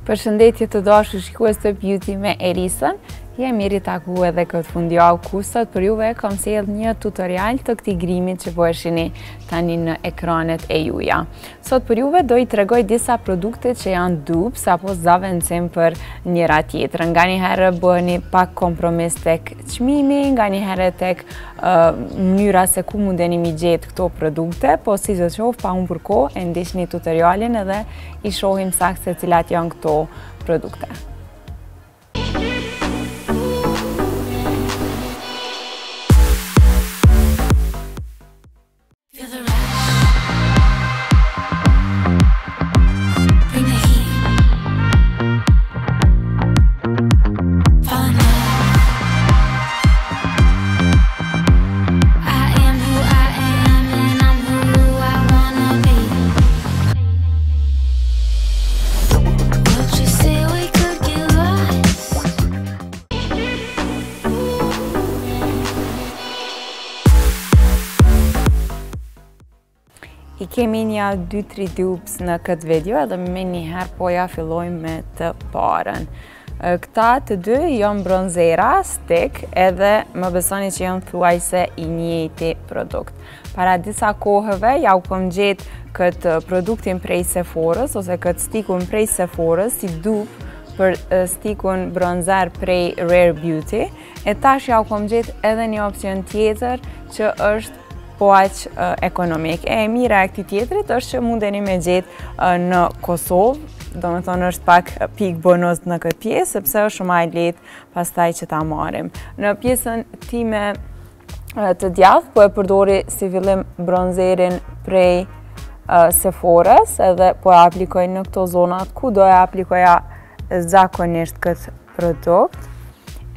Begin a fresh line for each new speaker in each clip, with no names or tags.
Përshëndetje të dashur shikues të Beauty me Erisën. Jemi ritaku edhe këtë fundjavë ku sot për juve kam sjell një tutorial të këtij grimi që po e shihni tani në ekranet e juaja. Sot për juve do i tregoj disa produkte që janë dupes apo zavencim për njëra tjetrën. Nganjëherë bëheni pak kompromis tek çmimi, nganjëherë tek mënyra se ku mundeni mi gjetë këto produkte, po si të qoftë pa humbur kohë e ndiqni tutorialin edhe i shohim saktë se cilat janë këto produkte. I kemi një 2-3 dupes në këtë video edhe me njëherë po ja fillojmë me të parën. Këta të dy janë bronzera, stick, edhe më besoni që janë thuajse i njëjti produkt. Para disa kohëve ja u kom gjetë këtë produktin prej Sephorës ose këtë stickun prej Sephorës si dupe për stickun bronzer prej Rare Beauty. E tash ja u kom gjetë edhe një opcion tjetër që është po aq ekonomik. E mira e këtij tjetrit është që mundeni me gjetë në Kosovë, do me thonë është pak pik bonus në këtë pjesë, sepse është shumë e lehtë pastaj që ta marrim. Në pjesën time të djathtë po e përdori si fillim bronzerin prej Sephorës, edhe po e aplikoj në këto zonat ku do e aplikoja zakonisht këtë produkt.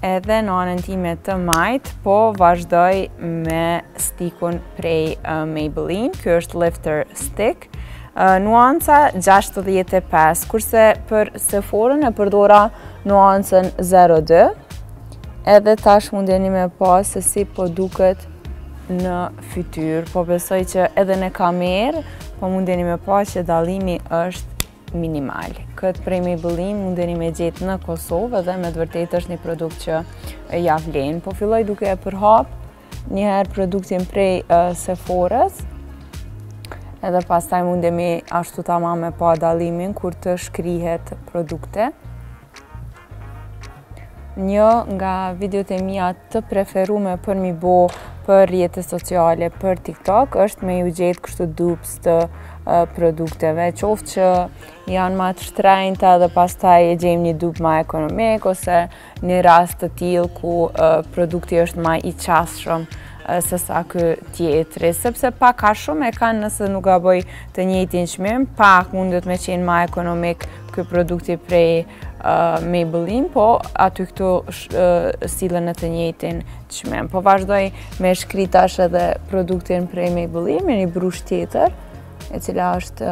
Edhe në anën time të majt, po vazhdoj me stickun prej Maybelline, kjo është Lifter Stick, nuanca 65, kurse për Sephorën e përdora nuancën 02, edhe tash mundeni me pas se si po duket në fytyrë, po besoj që edhe në kamerë, po mundeni me pas që dallimi është minimal. Këtë prej Maybelline mundeni me gjetë në Kosovë dhe me të vërtetë është një produkt që ja vlen. Po filloj duke e përhap njëherë produktin prej Sephorës, edhe pastaj mundemi ashtu tamam me pa dallimin kur të shkrihet produkte. Një nga videot e mia të preferume për mi bo për rrjetet sociale, për TikTok, është me ju gjetë kështu dupes të produkteve, qoftë që janë ma të shtrenjta dhe pastaj e gjejmë një dupe ma ekonomik, ose një rast të tillë ku produkti është ma i qasshëm se sa ky tjetri, sepse pak a shumë e kanë nëse nuk gaboj të njëjtin çmim, pak mundet me qenë ma ekonomik ky produkti prej Maybelline, po aty këtu sillen në të njëjtin çmim. Po vazhdoj me shkrit tash edhe produktin prej Maybelline me një brush tjetër, e cila është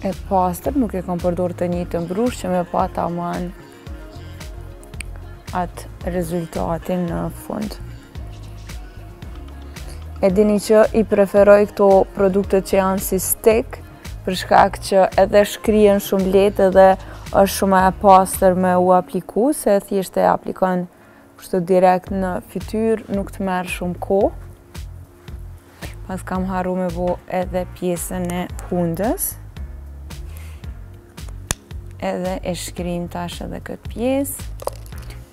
e pastër, nuk e kam përdorur të njëjtën brush që me pa tamam atë rezultatin në fund. E dini që i preferoj këto produkte që janë si stick, për shkak që edhe shkrihen shumë lehtë edhe është shumë e pastër me u apliku, se thjesht e aplikon kështu direkt në fytyrë, nuk të merr shumë kohë. Pas kam harru me bo edhe pjesën e hundës. Edhe e shkrim tash edhe këtë pjesë.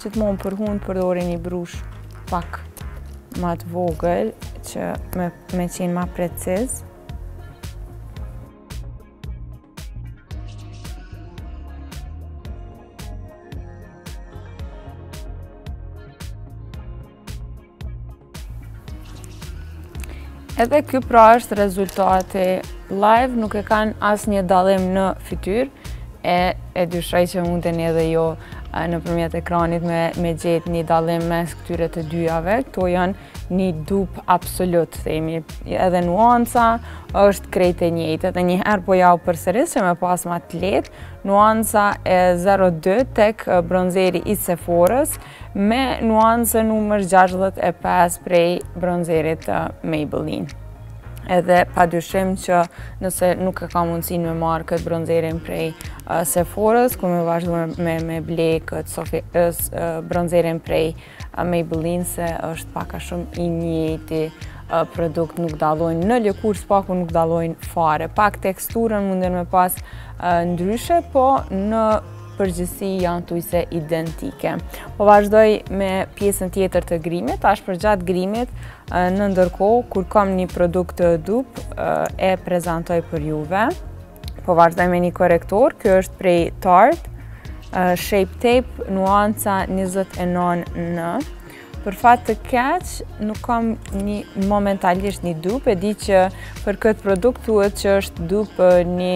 Gjithmonë për hundë përdori një brush pak ma të vogël që me qenë ma preciz. Edhe ky pra është rezultati live, nuk e kanë asnjë dallim në fytyrë, e dyshoj që mundeni edhe jo nëpërmjet ekranit me gjetë një dallim mes këtyre të dyjave. Këto janë një dupe absolut, themi. Edhe nuanca është krejt e njëjtë. Edhe njëherë po ja u përsëris që me pas ma të lehtë, nuanca e 02 tek bronzeri i Sephorës me nuancën numër 65 prej bronzerit të Maybelline. Edhe pa dyshim që nëse nuk e ka mundësin me marrë këtë bronzerin prej Sephorës, ku me vazhdu me ble këtë bronzerin prej Maybelline, se është paka shumë i njëjti produkt, nuk dallojnë në lëkurë, s'paku nuk dallojnë fare. Pak teksturën munden me pas ndryshe, po në përgjithësi janë tujse identike. Po vazhdoj me pjesën tjetër të grimit, tash përgjatë grimit, në ndërkohë, kur kam një produkt të dupe, e prezantoj për juve. Po vazhdoj me një korektor, kjo është prej Tarte, Shape Tape, nuanca 29N. Për fat të keq, nuk kam momentalisht një dupe, e di që për këtë produkt thuhet që është dupe një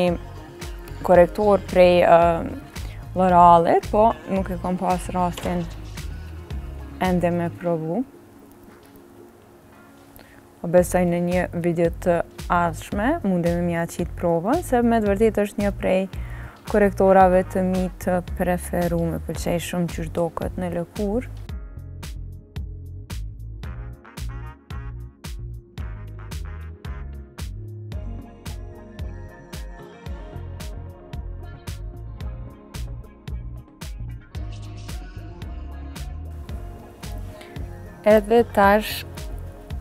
korektor prej L'Orealit, po nuk e kam pas rastin ende me provu. Po besoj në një video të ardhshme, mundemi mja qitë provën, se me të vërtet është një prej korektorave të mi të preferume, pëlqej shumë që shdo këtë në lëkurë. Edhe tash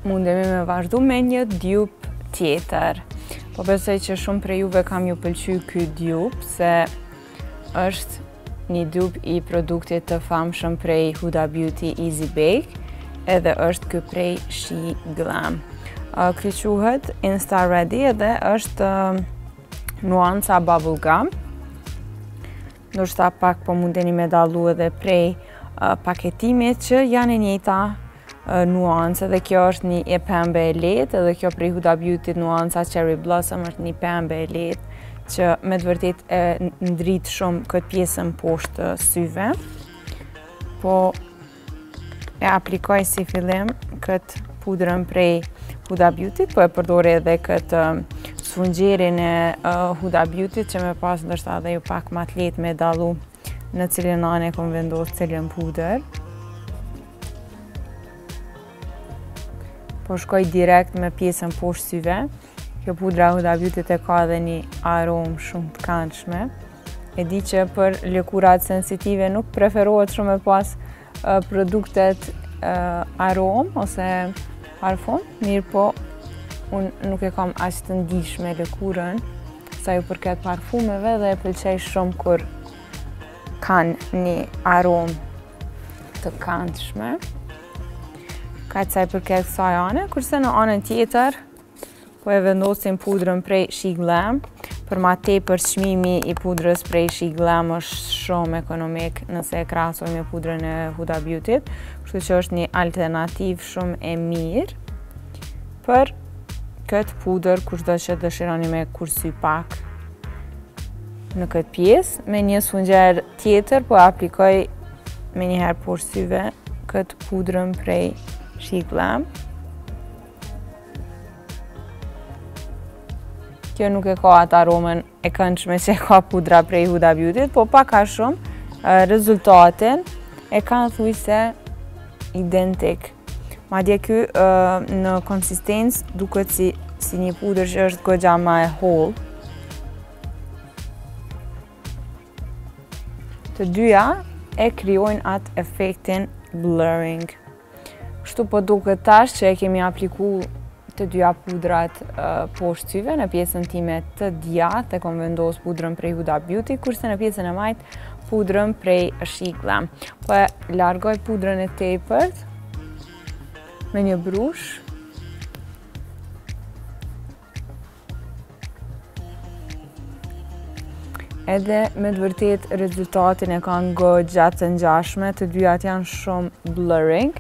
mundemi me vazhdu me një dupe tjetër. Po besoj që shumë prej juve kam ju pëlqy ky dupe, se është një dupe i produktit të famshëm prej Huda Beauty Easy Bake, edhe është ky prej She Glam. Ky quhet Insta Ready edhe është nuanca Bubblegum. Ndoshta pak po mundeni me dallu edhe prej paketimit që janë e njëjta nuanca, dhe kjo është një e pembe e lehtë, edhe kjo prej Huda Beauty nuanca Cherry Blossom është një pembe e lehtë që me të vërtet e ndrit shumë këtë pjesën poshtë syve. Po e aplikoj si fillim këtë pudrën prej Huda Beauty, po e përdore edhe këtë sfungjerin e Huda Beauty që me pas ndërsa edhe ju pak ma të lehtë me dallu në cilën anë e kom vendosë cilën pudër. Po shkoj direkt me pjesën poshtë syve. Kjo pudra Huda Beauty e ka edhe një aromë shumë të këndshme. E di që për lëkurat sensitive nuk preferohet shumë me pas produktet aromë ose parfum, mirë po unë nuk e kam aq të ndihshme lëkurën sa ju përket parfumeve dhe e pëlqej shumë kur kanë një aromë të këndshme. Kaq sa i përket kësaj ane, kurse në anën tjetër po e vendosim pudrën prej She Glam. Për ma tepër çmimi i pudrës prej She Glam është shumë ekonomik nëse e krahasoj me pudrën e Huda Beauty, kështu që është një alternativë shumë e mirë për këtë pudër kushdo që dëshironi me kursy pak në këtë pjesë. Me një sfungjer tjetër po aplikoj me njëherë poshtë syve këtë pudrën prej She Glam. Kjo nuk e ka atë aromën e këndshme që e ka pudra prej Huda Beauty, po pak a shumë rezultatin e kanë thujse identik. Madje ky në konsistencë duket si një pudër që është goxha ma e hollë. Të dyja e krijojnë atë efektin blurring. Kështu po duket tash që e kemi apliku të dyja pudrat poshtë syve. Në pjesën time të djathtë e kom vendos pudrën prej Huda Beauty, kurse në pjesën e majtë pudrën prej She Glam. Po e largoj pudrën e tepërt me një brush. Edhe me të vërtet rezultatin e kanë goxha të ngjashme, të dyjat janë shumë blurring.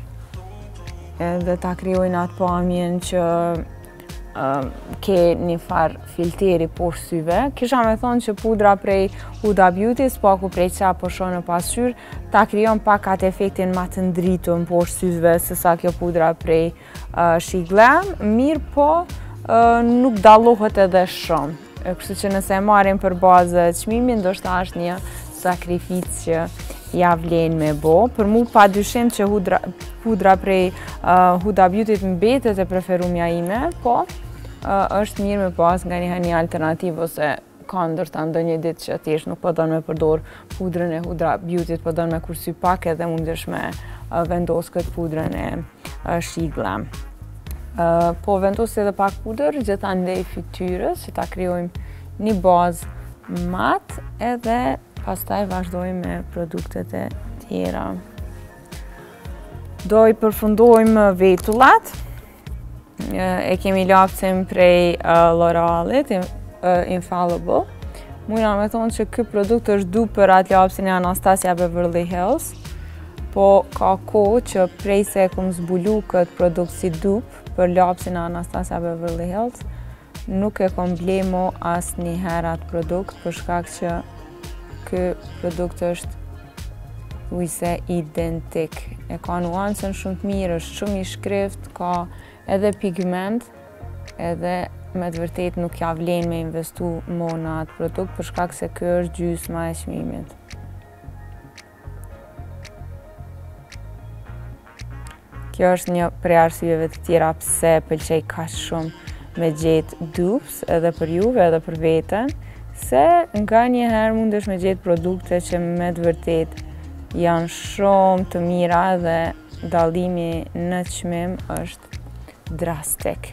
Edhe ta krijojnë atë pamjen që ke një farë filteri poshtë syve. Kisha me thonë që pudra prej Huda Beauty, s'paku prej qa po shoh në pasqyrë, ta krijon pak atë efektin ma të ndritun poshtë syve se sa kjo pudra prej She Glam, mirë po nuk dallohet edhe shumë. Kështu që nëse e marrim për bazë çmimin, ndoshta është një sakrificë që ja vlen me bo. Për mu pa dyshim që pudra prej Huda Beauty mbetet e preferumja ime, po është mirë me pas nga një alternativë ose ka ndërta ndonjë ditë që thjesht nuk po don me përdor pudrën e Huda Beauty, po don me kursy pak edhe mundesh me vendos këtë pudrën e shigla. Po vendos edhe pak pudër gjithandej fytyrës që ta krijojmë një bazë mat edhe pastaj vazhdojmë me produktet e tjera. Do i përfundojmë vetullat. E kemi lapsin prej L'Orealit, Infallible. Mujna me thonë që këtë produkt është du për atë lapsin e Anastasia Beverly Hills, po ka kohë që prej se kom zbulu këtë produkt si dup për lapsin e Anastasia Beverly Hills, nuk e kom blemo asë një herë atë produkt, për shkak që këtë produkt është ujse identik. E ka nuancën shumë të mirë, është shumë i shkrift, ka edhe pigment, edhe me të vërtet nuk ja vlen me investu mo në atë produkt për shkak se kjo është gjysma e çmimit. Kjo është një prej arsyeve të tjera pse pëlqej kaq shumë me gjetë dupes edhe për juve edhe për veten, se nganjëherë mundesh me gjetë produkte që me të vërtet janë shumë të mira dhe dallimi në çmim është drastik.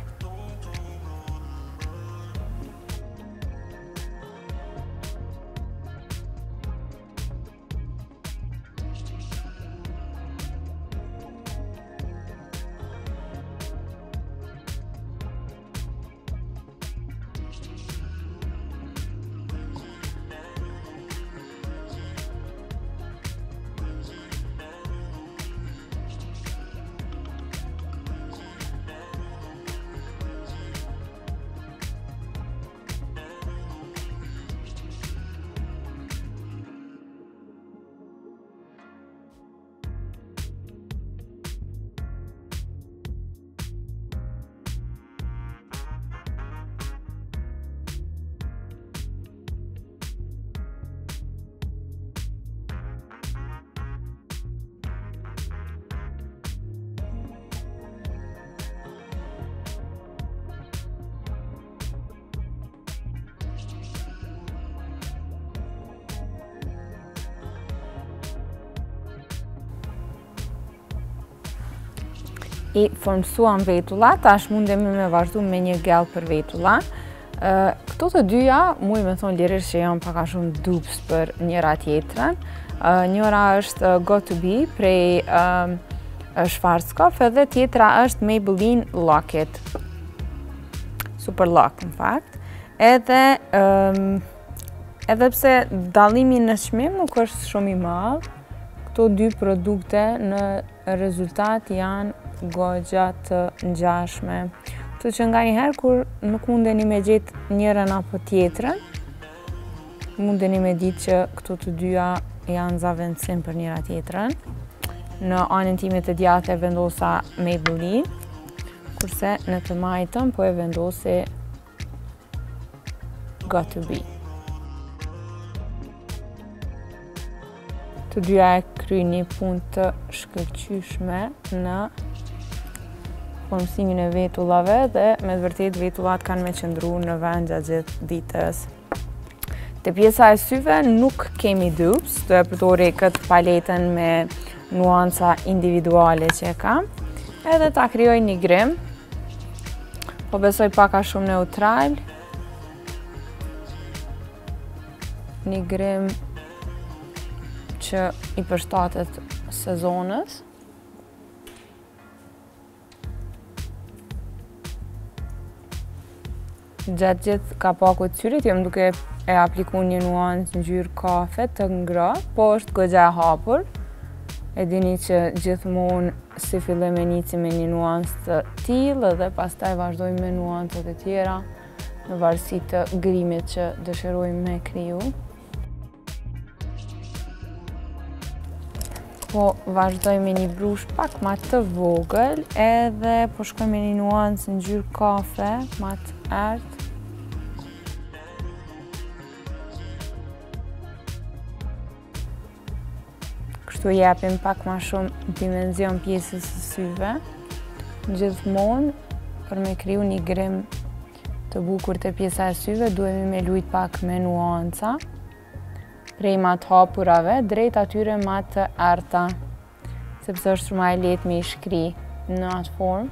I formësuam vetulla, tash mundemi me vazhdu me një gel për vetulla. Këto të dyja, muj me thonë lirisht që janë paka shumë dupes për njëra tjetrën. Njëra është Got2b prej Schwarzkopf edhe tjetra është Maybelline Lock-It. Super Lock, në fakt. Edhe pse dallimi në çmim nuk është shumë i madh, këto dy produkte në rezultat janë goxha të ngjashme. Kështu që nganjëherë kur nuk mundeni me gjetë njërin apo tjetrën, mundeni me ditë që këto të dyja janë zavendësim për njëra tjetrën. Në anën time të djathtë e vendosa Maybelline, kurse në të majtën po e vendosi Got2b. Të dyja e kryjnë një punë të shkëlqyshme në formësimin e vetullave dhe me të vërtet vetullat kanë me qëndru në vend gjatë gjithë ditës. Te pjesa e syve nuk kemi dupes, do e përdori këtë paletën me nuanca individuale që e kam, edhe ta krijoj një grim, po besoj paka shumë neutral, një grim që i përshtatet sezonës. Gjatë gjithë kapakut syrit, jam duke e apliku një nuancë ngjyrë kafe të ngrohtë, po është goxha e hapur. E dini që gjithmonë si filloj me nici me një nuancë të tillë dhe pastaj vazhdoj me nuancat e tjera në varësi të grimit që dëshirojmë me kriju. Po vazhdoj me një brush pak ma të vogël edhe po shkoj me një nuancë ngjyrë kafe, ma të errët. Kështu japim pak ma shumë dimenzion pjesës së syve, gjithmonë për me kriju një grim të bukur të pjesa e syve, duhemi me lujt pak me nuanca, prej ma të hapurave, drejt atyre ma të errta, sepse është shumë e lehtë me i shkri në atë formë.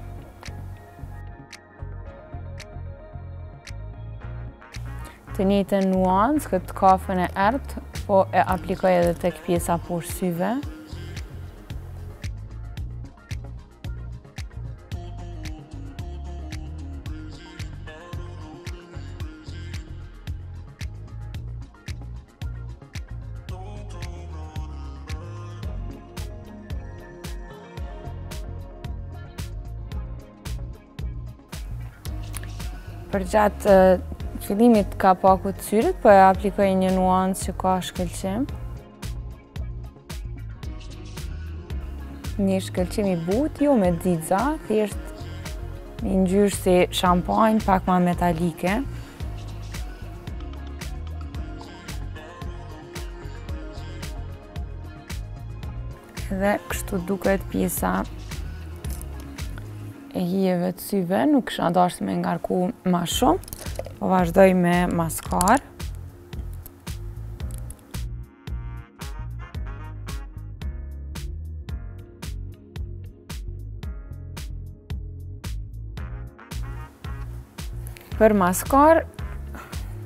Të njëjtën nuancë, këtë kafën e errtë, po e aplikoj edhe tek pjesa poshtë syve. Për gjatë fillimit ka paku të syrit, po e aplikoj një nuancë që ka shkëlqim. Një shkëlqim i butë, jo me xixa, thjesht një ngjyrë si shampanjë, pak ma metalike. Dhe kështu duket pjesa e hijeve të syve, nuk kisha dashur me ngarku ma shumë, po vazhdoj me maskarë. Për maskarë,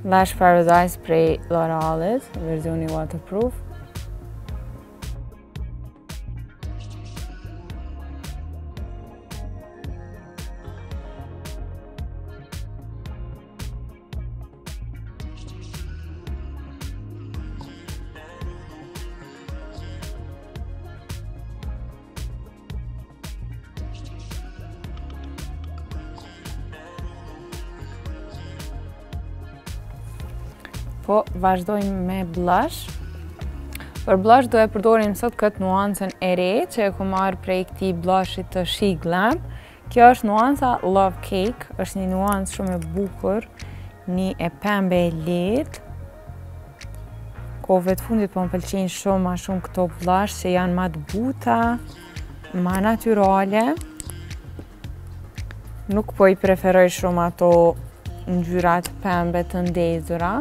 Lash Paradise prej L'Orealit, versioni waterproof. Po, vazhdojmë me blush. Për blush do e përdorim sot këtë nuancën e re që e ku marrë prej këtij blushit të She Glam. Kjo është nuanca Love Cake, është një nuancë shumë e bukur, një e pembe e lehtë. Kohëve të fundit po më pëlqejnë shumë ma shumë këto blush që janë ma të buta, ma natyrale. Nuk po i preferoj shumë ato ngjyrat pembe të ndezura.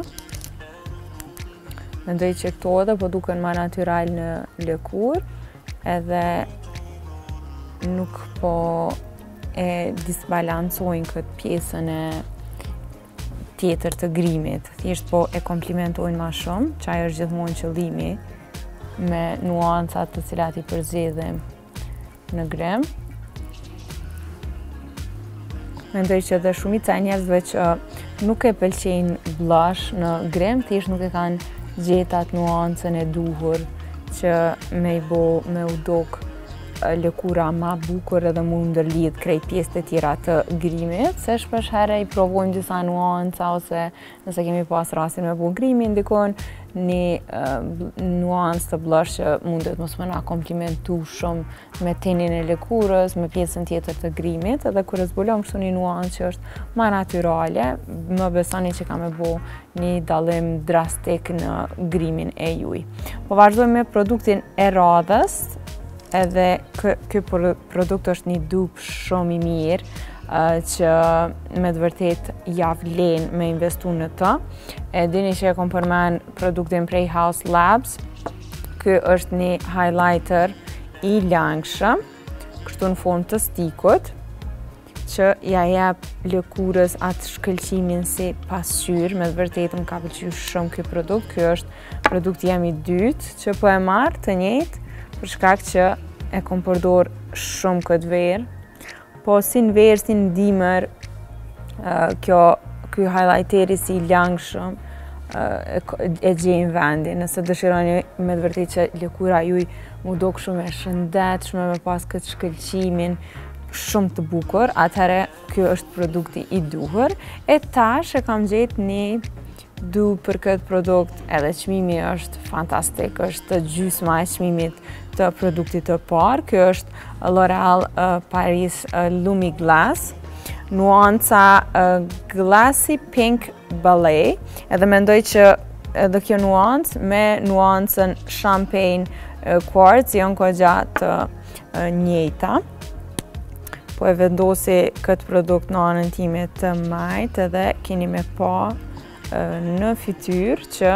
Mendoj që këto edhe po duken ma natyral në lëkurë, edhe nuk po e disbalancojnë këtë pjesën e tjetër të grimit. Thjesht po e komplimentojnë ma shumë, që ajo është gjithmonë qëllimi me nuancat të cilat i përzgjedhim në grim. Mendoj që edhe shumica e njerëzve që nuk e pëlqejnë blush në grim, thjesht nuk e kanë gjetat nuancën e duhur që me u dok lëkura ma bukur edhe mu ndërlidh krejt pjesët e tjera të grimit, se shpesh herë i provojmë disa nuanca ose nëse kemi pas rastin me bu grimin ndikon një nuancë të blush që mundet mos më na komplimentu shumë me tenin e lëkurës, me pjesën tjetër të grimit, edhe kur e zbulon kështu një nuancë që është ma natyrale, më besoni që ka me bu një dallim drastik në grimin e juj. Po vazhdojmë me produktin e radhës, edhe ky produkt është një dupe shumë i mirë që me të vërtet ja vlen me investu në të. E dini që e kom përmen produktin prej Haus Labs. Ky është një highlighter i langshëm, kështu në formë të stikut, që ja jep lëkurës atë shkëlqimin si pasqyrë. Me të vërtet më ka pëlqyer shumë ky produkt. Ky është produkti jam i dytë që po e marr të njëjtë, për shkak që e kom përdor shumë këtë verë. Po si në verë, si në dimër, ky highlighteri si langshëm e gjejnë vendin. Nëse dëshironi me të vërtet që lëkura juj mu dok shumë e shëndetshme, me pas këtë shkëlqimin shumë të bukur, atëherë ky është produkti i duhur. E tash e kam gjetë një dupe për këtë produkt, edhe çmimi është fantastik, është gjysma e çmimit të produktit të parë. Ky është L'Oreal Paris Lumi Glass, nuanca Glassy Pink Ballet, edhe mendoj që edhe kjo nuancë me nuancën Champagne Quartz janë kogja të njëjta. po e vendosi këtë produkt në anën time të majtë edhe keni me pa në fytyrë që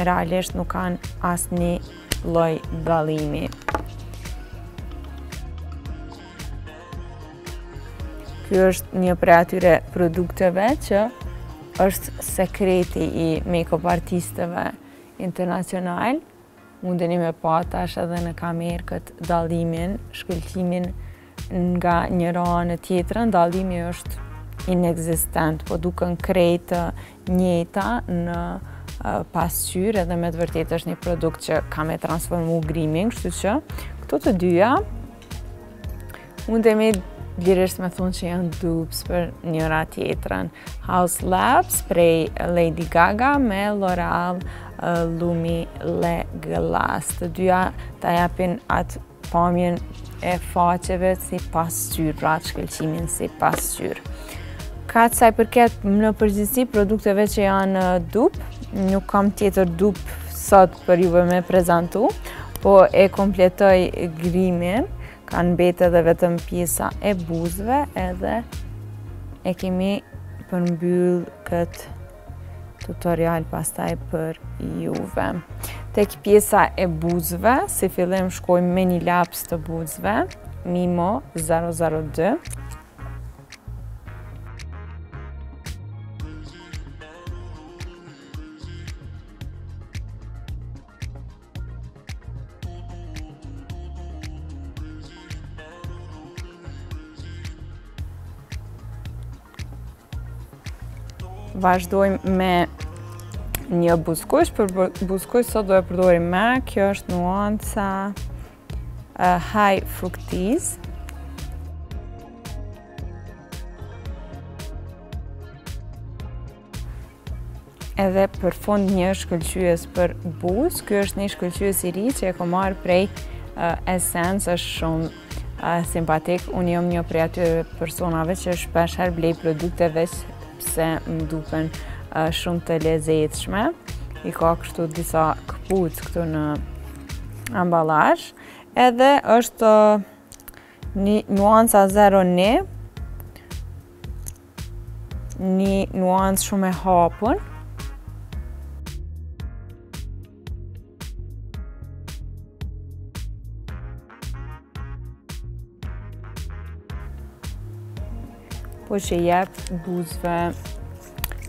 realisht nuk kanë asnjë lloj dallimi. Ky është një prej atyre produkteve që është sekreti i make-up artistëve internacional. Mundeni me pa tash edhe në kamerë këtë dallimin, shkëlqimin nga njëra anë tjetrën, dallimi është inexistent, po duken krejt të njëjta në pasqyrë edhe me të vërtetë është një produkt që ka me transformu grimin, kështu që këto të dyja mundemi lirisht me thonë që janë dupes për njëra tjetrën. Haus Labs prej Lady Gaga me L'Oreal Lumi Le Glass. Të dyja ta japin atë pamjen e faqeve si pasqyrë, pra atë shkëlqimin si pasqyrë. Ka të saj përket në përgjithësi produkteve që janë dup, nuk kam tjetër dup sot për juve me prezentu, po e kompletoj grimin, kanë mbetë edhe vetëm pjesa e buzëve edhe e kemi përmbyll këtë tutorial pastaj për juve. Tek pjesa e buzëve, si fillim shkojmë me një laps të buzëve, Mimo 002. Vazhdojmë me një buzëkush, për buzëkush sot do e përdorim me, kjo është nuanca High Fructis. Edhe për fond një shkëlqyes për buzë, kjo është një shkëlqyes i ri që e ko marrë prej Essence, është shumë simpatik. Unë jam një prej atyre personave që shpesher blej produkte veç se më duken shumë të lezetshme. I ka kështu disa këpucë këtu në ambalazh. Edhe është një nuanca 01, një nuancë shumë e hapun. Po që jep buzëve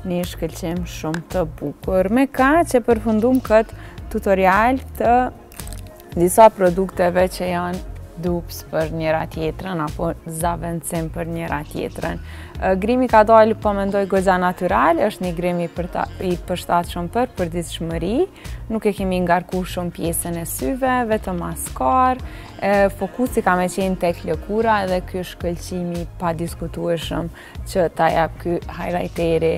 një shkëlqim shumë të bukur. Me ka që përfundum këtë tutorial të disa produkteve që janë dupes për njëra tjetrën apo zavendësim për njëra tjetrën. Grimi ka dalë, po mendoj, goxha natyral, është një grim i përshtatshëm për përditshmëri, nuk e kemi ngarku shumë pjesën e syve, vetëm maskar, fokusi ka me qenë tek lëkura edhe ky shkëlqimi pa diskutueshëm që ta jap ky highlighteri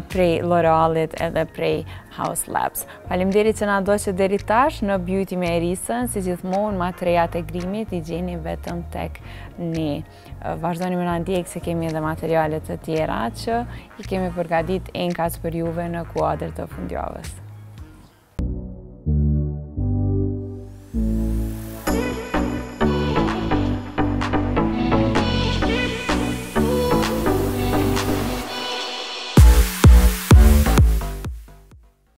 prej L'Orealit edhe prej Haus Labs. Faleminderit që na ndoqët deri tash në Beauty me Erisën, si gjithmonë materialet e grimit i gjeni vetëm tek ne. Vazhdoni me na ndjek se kemi edhe materiale të tjera që i kemi përgatitur enkas për juve në kuadër të fundjavës.